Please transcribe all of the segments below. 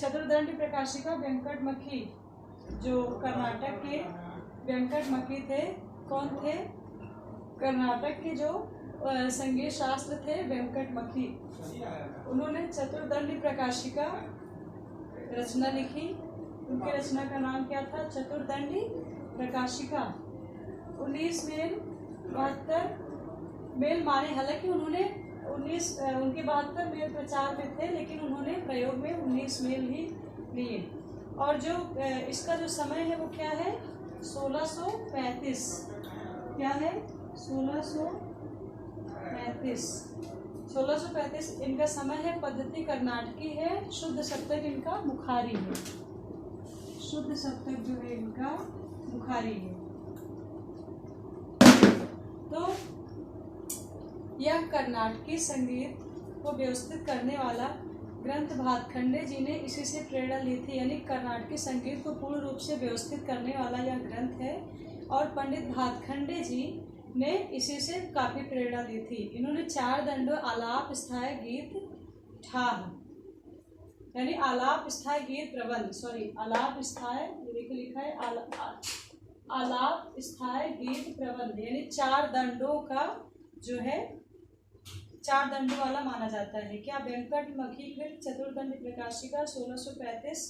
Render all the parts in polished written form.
चतुर्दंडी प्रकाशिका वेंकटमखी, जो कर्नाटक के वेंकटमखी थे, कौन थे? कर्नाटक के जो संगीत शास्त्र थे वेंकटमखी, उन्होंने चतुर्दंडी प्रकाशिका रचना लिखी। उनकी रचना का नाम क्या था? चतुर्दंडी प्रकाशिका। 19 मेल 72 मेल माने, हालांकि उन्होंने 19 उनके 72 मेल प्रचार में थे, लेकिन उन्होंने प्रयोग में 19 मेल ही लिए। और जो इसका जो समय है वो क्या है? 1635। क्या है? 1635 इनका समय है। पद्धति कर्नाटकी है। शुद्ध सप्तक इनका मुखारी है। शुद्ध सप्तक जो है इनका मुखारी है। तो यह कर्नाटकी संगीत को व्यवस्थित करने वाला ग्रंथ भातखंडे जी ने इसी से प्रेरणा ली थी। यानी कर्नाटकी संगीत को पूर्ण रूप से व्यवस्थित करने वाला यह ग्रंथ है और पंडित भातखंडे जी ने इसी से काफी प्रेरणा ली थी। इन्होंने 4 दंडों आलाप, स्थाई, गीत, ठाह, यानी आलाप, स्थाई, गीत, प्रबंध, आलाप, स्थाई, लिखा है आलाप, स्थाई, गीत, प्रबंध, यानी 4 दंडों का जो है 4 दंडों वाला माना जाता है। क्या? वेंकटमखी कृत चतुर्दंडी प्रकाशिका 1635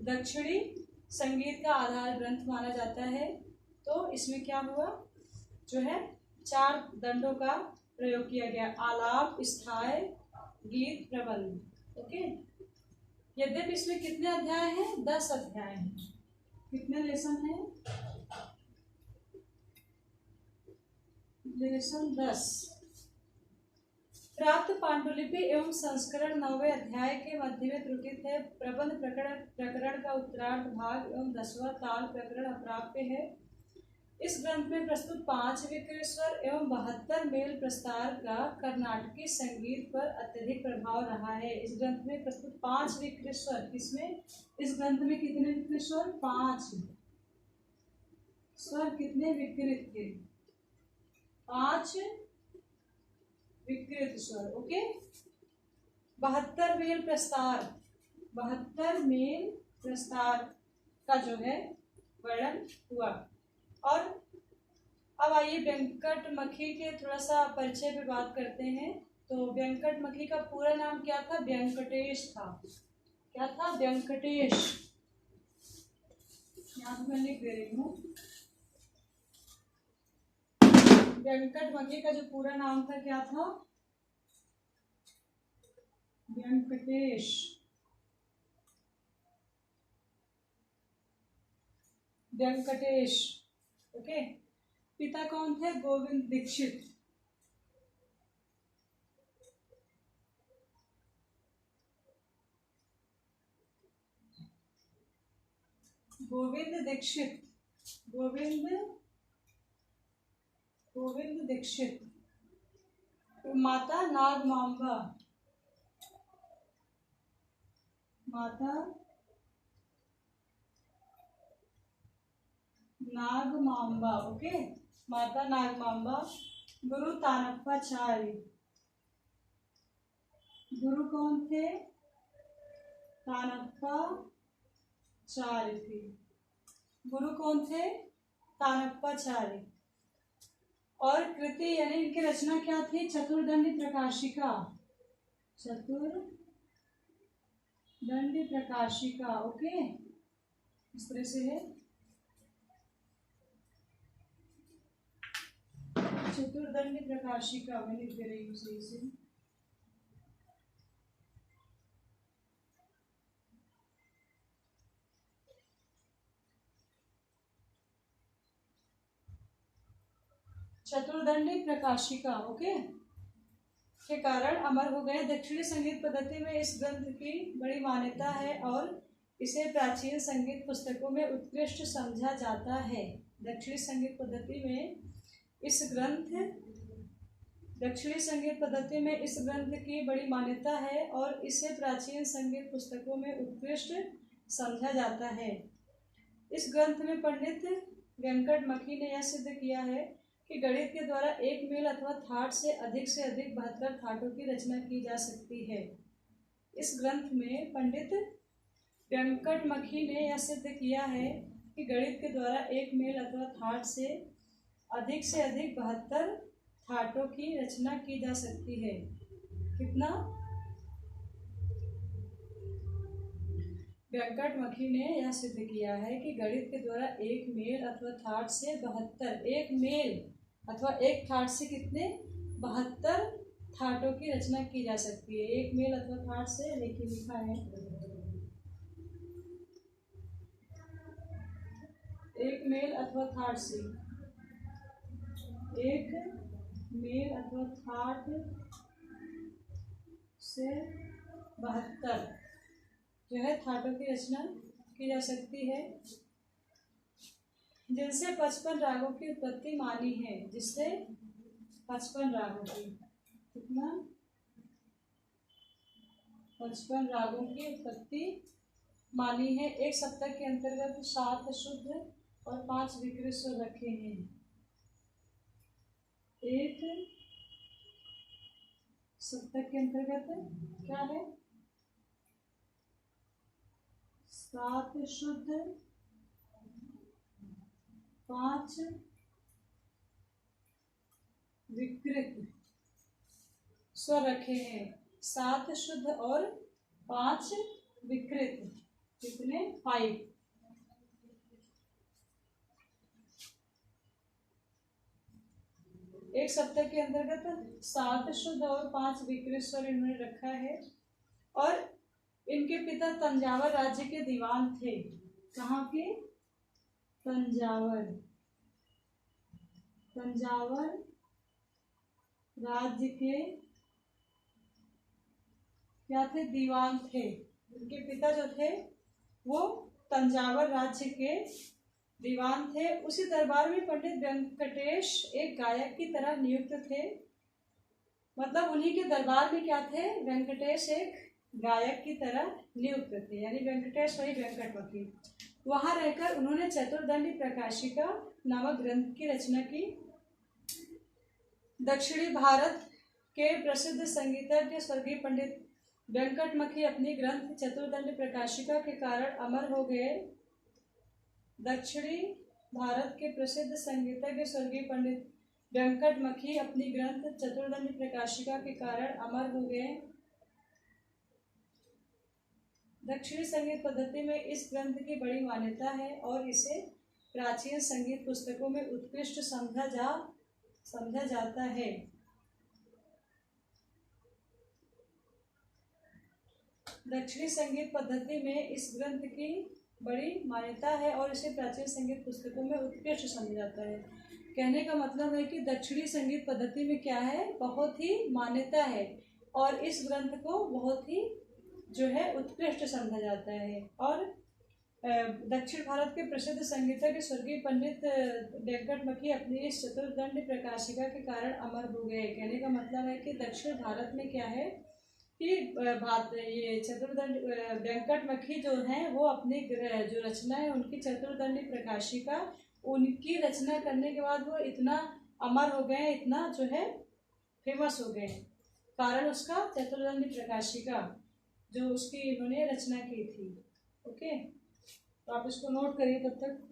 दक्षिणी संगीत का आधार ग्रंथ माना जाता है। तो इसमें क्या हुआ? जो है 4 दंडों का प्रयोग किया गया, आलाप, स्थाई, गीत, प्रबंध। ओके। यद्यपि इसमें कितने अध्याय हैं? 10 अध्याय हैं। कितने लेसन हैं? लेसन 10। प्राप्त पांडुलिपि एवं संस्करण 9वें अध्याय के मध्य में त्रुटित है। प्रबंध प्रकरण का उत्तरार्ध भाग एवं 10वां ताल प्रकरण अप्राप्य है। इस ग्रंथ में प्रस्तुत 5 विकृत स्वर एवं 72 मेल प्रस्तार का कर्नाटकी संगीत पर अत्यधिक प्रभाव रहा है। इस ग्रंथ में प्रस्तुत 5 विकृत स्वर, किसमें? इस ग्रंथ में कितने विकृत स्वर? 5 स्वर। कितने विकृत थे? 5 विकृत स्वर। Okay. 72 mail Prastara, 72 mail Prastara का जो है वर्णन हुआ। और अब आइए वेंकटमखी के थोड़ा सा परिचय पे बात करते हैं। तो वेंकटमखी का पूरा नाम क्या था? वेंकटेश था। क्या था? वेंकटेश। यहाँ पे मैं लिख दे रही हूँ। वेंकटमखी का जो पूरा नाम था क्या था? वेंकटेश। वेंकटेश। ओके। पिता कौन थे? गोविंद दीक्षित। गोविंद दीक्षित। गोविंद दीक्षित। माता नागमांबा। माता नागमांबा। ओके। माता नागमांबा। गुरु तानप्पाचार्य। गुरु कौन थे? तानप्पाचार्य थे। गुरु कौन थे? तानप्पाचार्य। और कृति यानी इनकी रचना क्या थी? चतुर्दंडी प्रकाशिका। चतुर्दंडी प्रकाशिका। ओके। इस तरह से है चतुर्दंडी प्रकाशिका। मैं लिख दे रही हूँ सही से। चतुर्दंडी प्रकाशिका। ओके। के कारण अमर हो गए। दक्षिणी संगीत पद्धति में इस ग्रंथ की बड़ी मान्यता है और इसे प्राचीन संगीत पुस्तकों में उत्कृष्ट समझा जाता है। दक्षिणी संगीत पद्धति में इस ग्रंथ की बड़ी मान्यता है और इसे प्राचीन संगीत पुस्तकों में उत्कृष्ट समझा जाता है। इस ग्रंथ में पंडित वेंकटमखी ने यह सिद्ध किया है कि गणित के द्वारा 1 मेल अथवा थाट से अधिक 72 थाटों की रचना की जा सकती है। इस ग्रंथ में पंडित वेंकटमखी ने यह सिद्ध किया है कि गणित के द्वारा एक मेल अथवा थाट से अधिक 72 थाटों की रचना की जा सकती है। कितना? वेंकटमखी ने यह सिद्ध किया है कि गणित के द्वारा एक मेल अथवा थाट से 72, एक मेल अथवा एक थाट से कितने? 72 थाटों की रचना की जा सकती है। एक मेल अथवा थाट से, देखिए लिखा है, एक मेल अथवा थाट से, एक मेल अथवा थाट से 72 जो है थाटों की रचना की जा सकती है, जिनसे 55 रागों की उत्पत्ति मानी है। जिससे 55 रागों की, कितना? 55 रागों की उत्पत्ति मानी है। एक सप्तक के अंतर्गत 7 शुद्ध और 5 विकृत स्वर रखे हैं। एक सप्तक के अंतर्गत क्या है? 7 शुद्ध, 5 विकृत स्वर रखे हैं। 7 शुद्ध और 5 विकृत, कितने? 5। एक सप्तक के अंतर्गत 7 शुद्ध और 5 विकृत स्वर इन्होंने रखा है। और इनके पिता तंजावर राज्य के दीवान थे। कहाँ के? तंजावर, तंजावर राज्य के क्या थे? दीवान थे। उनके पिता जो थे वो तंजावर राज्य के दीवान थे। उसी दरबार में पंडित वेंकटेश एक गायक की तरह नियुक्त थे। मतलब उन्हीं के दरबार में क्या थे? वेंकटेश एक गायक की तरह नियुक्त थे, यानी वेंकटेश वही वेंकटमखी। वहां रहकर उन्होंने चतुर्दंडी प्रकाशिका नामक ग्रंथ की रचना की। दक्षिणी भारत के प्रसिद्ध संगीतज्ञ स्वर्गीय पंडित वेंकटमखी अपनी ग्रंथ चतुर्दंडी प्रकाशिका के कारण अमर हो गए। दक्षिणी भारत के प्रसिद्ध संगीतज्ञ स्वर्गीय पंडित वेंकटमखी अपनी ग्रंथ चतुर्दंडी प्रकाशिका के कारण अमर हो गए। दक्षिणी संगीत पद्धति में इस ग्रंथ की बड़ी मान्यता है और इसे प्राचीन संगीत पुस्तकों में उत्कृष्ट समझा जाता है। दक्षिणी संगीत पद्धति में इस ग्रंथ की बड़ी मान्यता है और इसे प्राचीन संगीत पुस्तकों में उत्कृष्ट समझा जाता है। कहने का मतलब है कि दक्षिणी संगीत पद्धति में क्या है? बहुत ही मान्यता है और इस ग्रंथ को बहुत ही जो है उत्कृष्ट समझा जाता है। और दक्षिण भारत के प्रसिद्ध संगीतज्ञ स्वर्गीय पंडित वेंकटमखी अपनी इस चतुर्दंड प्रकाशिका के कारण अमर हो गए। कहने का मतलब है कि दक्षिण भारत में क्या है कि ये चतुर्दंड वेंकटमखी जो हैं वो अपनी जो रचना है उनकी चतुर्दंडी प्रकाशिका, उनकी रचना करने के बाद वो इतना अमर हो गए, इतना जो है फेमस हो गए, कारण उसका चतुर्दंडी प्रकाशिका जो उसकी इन्होंने रचना की थी। ओके, तो आप इसको नोट करिए तब तक।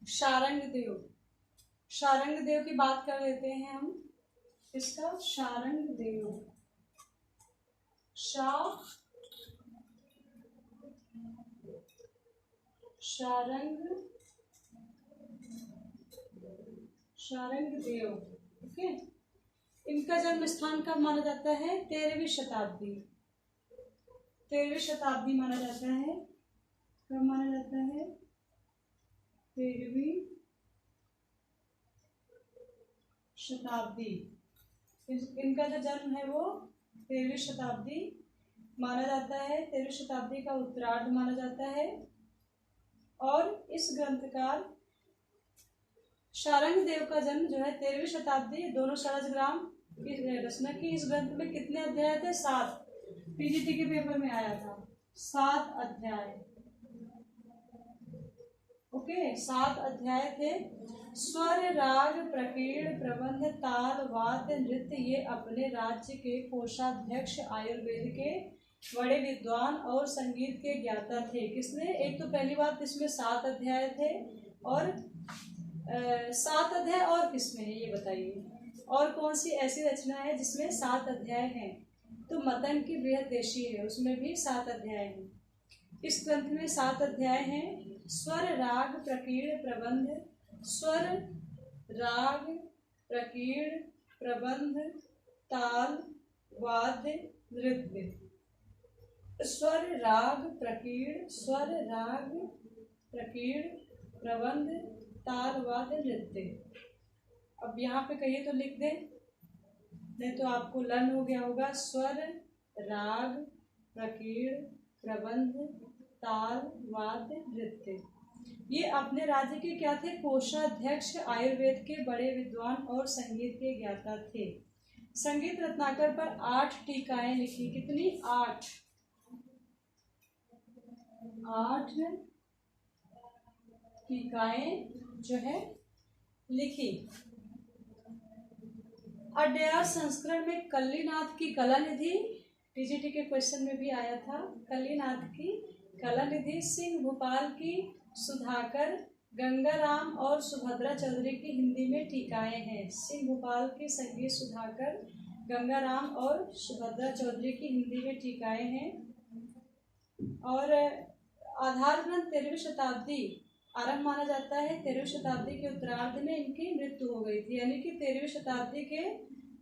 शारंगदेव, शारंगदेव की बात कर लेते हैं हम। इसका शारंगदेव, शारंगदेव। ओके, इनका जन्म स्थान कब माना जाता है? 13वीं शताब्दी, 13वीं शताब्दी माना जाता है। कब माना जाता है? 13वीं शताब्दी। इनका जो जन्म है वो 13वीं शताब्दी माना जाता है, 13वीं शताब्दी का उत्तरार्ध माना जाता है। और इस ग्रंथकार शारंग देव का जन्म जो है 13वीं शताब्दी, दोनों शालग्राम की रचना की। इस ग्रंथ में कितने अध्याय थे? 7। पीजीटी के पेपर में आया था 7 अध्याय। ओके, 7 अध्याय थे। स्वर, राग, प्रकीर्ण, प्रबंध, ताल, वाद्य, नृत्य ये अपने राज्य के कोषाध्यक्ष, आयुर्वेद के बड़े विद्वान और संगीत के ज्ञाता थे। किसने? एक तो पहली बात इसमें 7 अध्याय थे, और 7 अध्याय और किसमें है ये बताइए। और कौन सी ऐसी रचना है जिसमें 7 अध्याय हैं? तो मतन की बृहदेशी है, उसमें भी 7 अध्याय हैं। इस ग्रंथ में 7 अध्याय हैं। स्वर, राग, प्रकीर्ण, प्रबंध। स्वर, राग, प्रकीर्ण, प्रबंध, ताल, वाद्य, नृत्य। स्वर, राग, प्रकीर्ण, स्वर, राग, प्रकीर्ण, प्रबंध, ताल, वाद्य, नृत्य। अब यहाँ पे कहिए तो लिख दें, नहीं तो आपको लर्न हो गया होगा। स्वर, राग, प्रकीर्ण, प्रबंध, ताल, वाद्य, नृत्य ये अपने राज्य के क्या थे? कोषाध्यक्ष, आयुर्वेद के बड़े विद्वान और संगीत के ज्ञाता थे। संगीत रत्नाकर पर 8 टीकाएं लिखी। कितनी? 8 टीकाएं जो है लिखी। अड्यार संस्करण में कल्लीनाथ की कला निधि, टीजीटी के क्वेश्चन में भी आया था, कल्लीनाथ की कला निधि। सिंह भोपाल की सुधाकर, गंगाराम और सुभद्रा चौधरी की हिंदी में टीकाएं हैं। सिंह भोपाल की संगीत सुधाकर, गंगाराम और सुभद्रा चौधरी की हिंदी में टीकाएं हैं। और आधार ग्रंथ 13वीं शताब्दी आरंभ माना जाता है। 13वीं शताब्दी के उत्तरार्ध में इनकी मृत्यु हो गई थी, यानी कि 13वीं शताब्दी के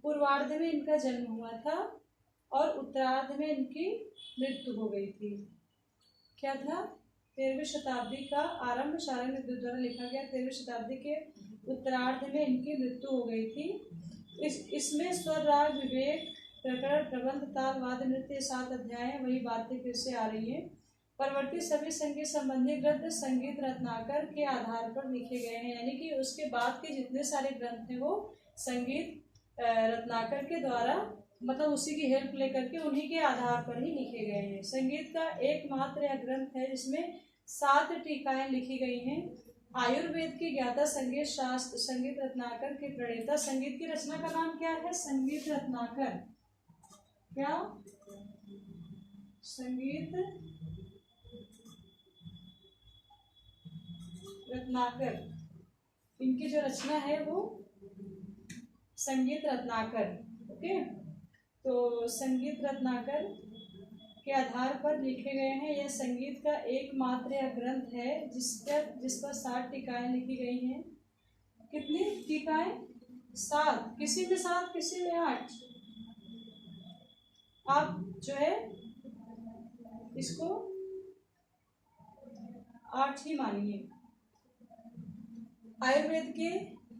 पूर्वार्ध में इनका जन्म हुआ था और उत्तरार्ध में इनकी मृत्यु हो गई थी। क्या था? 13वीं शताब्दी का आरंभ शारंग देव द्वारा लिखा गया। 13वीं शताब्दी के उत्तरार्ध में इनकी मृत्यु हो गई थी। इसमें स्वर, राग, विवेक, प्रकरण, प्रबंध, ताल, वाद्य, नृत्य 7 अध्याय। वही बातें फिर से आ रही हैं। परवर्ती सभी संगीत संबंधी ग्रंथ संगीत रत्नाकर के आधार पर लिखे गए हैं, यानी कि उसके बाद के जितने सारे ग्रंथ हैं वो संगीत रत्नाकर के द्वारा, मतलब उसी की हेल्प लेकर के उन्हीं के आधार पर ही लिखे गए हैं। संगीत का एकमात्र यह ग्रंथ है जिसमें 7 टीकाएं लिखी गई हैं। आयुर्वेद के ज्ञाता, संगीत शास्त्र, संगीत रत्नाकर के प्रणेता। संगीत की रचना का नाम क्या है? संगीत रत्नाकर। क्या? संगीत रत्नाकर। इनकी जो रचना है वो संगीत रत्नाकर। ओके, तो संगीत रत्नाकर के आधार पर लिखे गए हैं। यह संगीत का एकमात्र यह ग्रंथ है जिस पर 7 टीकाएं लिखी गई हैं। कितनी टीकाएं? 7। किसी में 7, किसी में 8। आप जो है इसको 8 ही मानिए। आयुर्वेद के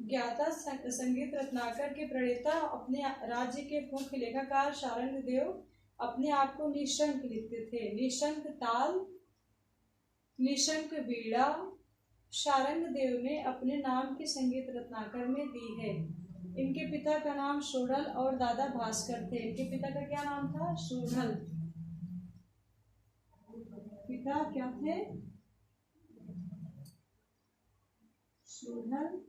ज्ञाता, संगीत रत्नाकर के प्रणेता, अपने राज्य के मुख्य लेखाकार शारंग देव अपने आप को निशंक लिखते थे। निशंक ताल, निशंक बीड़ा शारंग देव ने अपने नाम की संगीत रत्नाकर में दी है। इनके पिता का नाम शोढल और दादा भास्कर थे। इनके पिता का क्या नाम था? शोढल। पिता क्या थे? शोढल।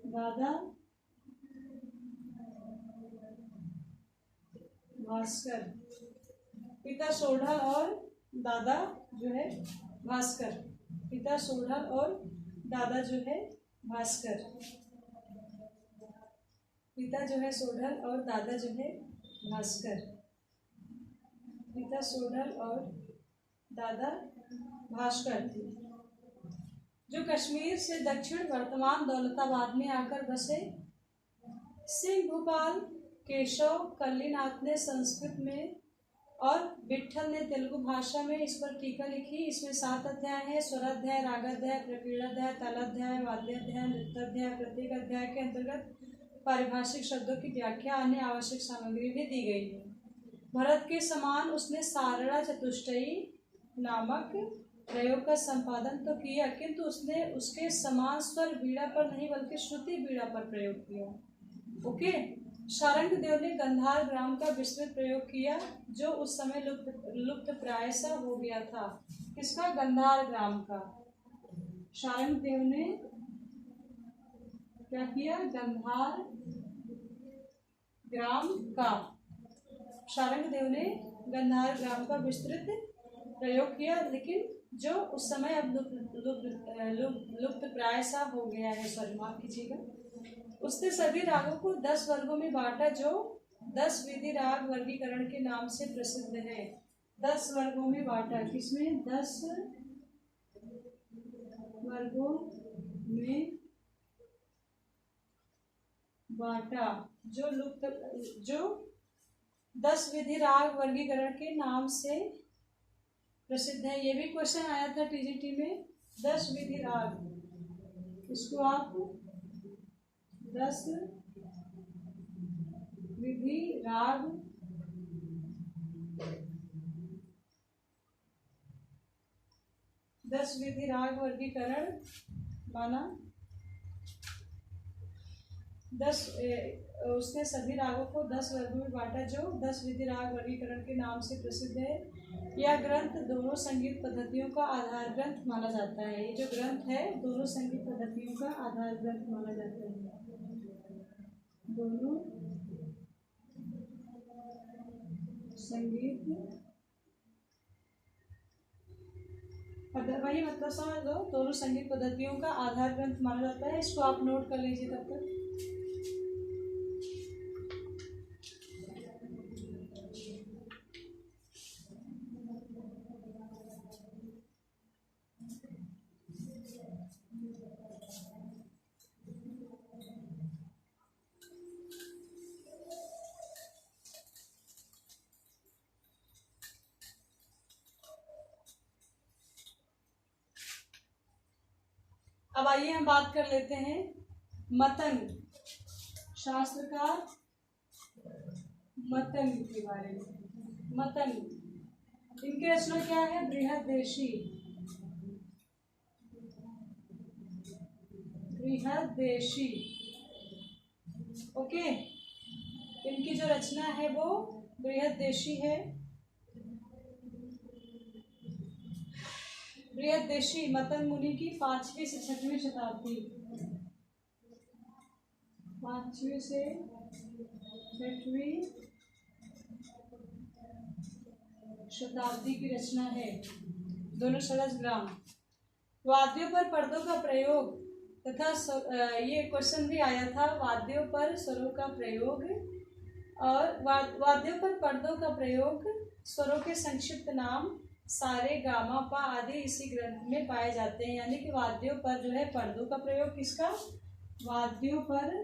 दादा भास्कर। पिता शोढल और दादा जो है भास्कर। पिता शोढल और दादा जो है भास्कर। पिता जो है शोढल और दादा जो है भास्कर। पिता शोढल और दादा भास्कर थे, जो कश्मीर से दक्षिण वर्तमान दौलताबाद में आकर बसे। सिंह भोपाल केशव कल्लीनाथ ने संस्कृत में और विट्ठल ने तेलुगु भाषा में इस पर टीका लिखी। इसमें 7 अध्याय हैं। स्वराध्याय, रागाध्याय, प्रकीर्णाध्याय, तालाध्याय, वाद्याध्याय, नृत्याध्याय। प्रत्येक अध्याय के अंतर्गत पारिभाषिक शब्दों की व्याख्या, अन्य आवश्यक सामग्री भी दी गई है। भरत के समान उसने सारड़ा चतुष्टयी नामक प्रयोग का संपादन तो किया, किंतु उसने उसके समान स्वर बीड़ा पर नहीं बल्कि श्रुति बीड़ा पर प्रयोग किया। ओके। शारंगदेव ने गंधार ग्राम का विस्तृत प्रयोग किया, जो उस समय लुप्त प्राय सा हो गया था। किसका? गंधार ग्राम का। शारंगदेव ने क्या किया? गंधार ग्राम का। शारंगदेव ने गंधार ग्राम का विस्तृत प्रयोग किया, लेकिन जो उस समय अब लुप्त प्राय सा हो गया है। सॉरी, माफ कीजिएगा। उसने सभी रागों को 10 वर्गों में बांटा, जो 10 विधि राग वर्गीकरण के नाम से प्रसिद्ध है। 10 वर्गों में बांटा। किसमें? 10 वर्गों में बांटा, जो 10 विधि राग वर्गीकरण के नाम से प्रसिद्ध है। ये भी क्वेश्चन आया था टीजीटी में। 10 विधि राग, इसको आप 10 विधि राग वर्गीकरण माना। उसने सभी रागों को 10 वर्गों में बांटा, जो 10 विधि राग वर्गीकरण के नाम से प्रसिद्ध है। यह ग्रंथ दोनों संगीत पद्धतियों का आधार ग्रंथ माना जाता है। ये जो ग्रंथ है, दोनों संगीत पद्धतियों का आधार ग्रंथ माना जाता है। दोनों संगीत वही मतलब समझ लो, दोनों संगीत पद्धतियों का आधार ग्रंथ माना जाता है। इसको आप नोट कर लीजिए तब तक। अब आइए हम बात कर लेते हैं मतंग, शास्त्रकार मतंग के बारे में। मतंग, इनकी रचना क्या है? बृहदेशी। ओके। इनकी जो रचना है वो बृहदेशी है। बृहदेशी मतंग मुनि की 5वीं से 6वीं शताब्दी, 5वीं से 6वीं शताब्दी की रचना है। दोनों सरस ग्राम। वाद्यों पर पर्दों का प्रयोग तथा ये क्वेश्चन भी आया था, वाद्यों पर स्वरों का प्रयोग और वाद्यों पर पर्दों का प्रयोग, स्वरों के संक्षिप्त नाम सारे, गामा, पा आदि इसी ग्रंथ में पाए जाते हैं। यानी कि वाद्यों पर जो है पर्दों का प्रयोग। किसका? वाद्यों पर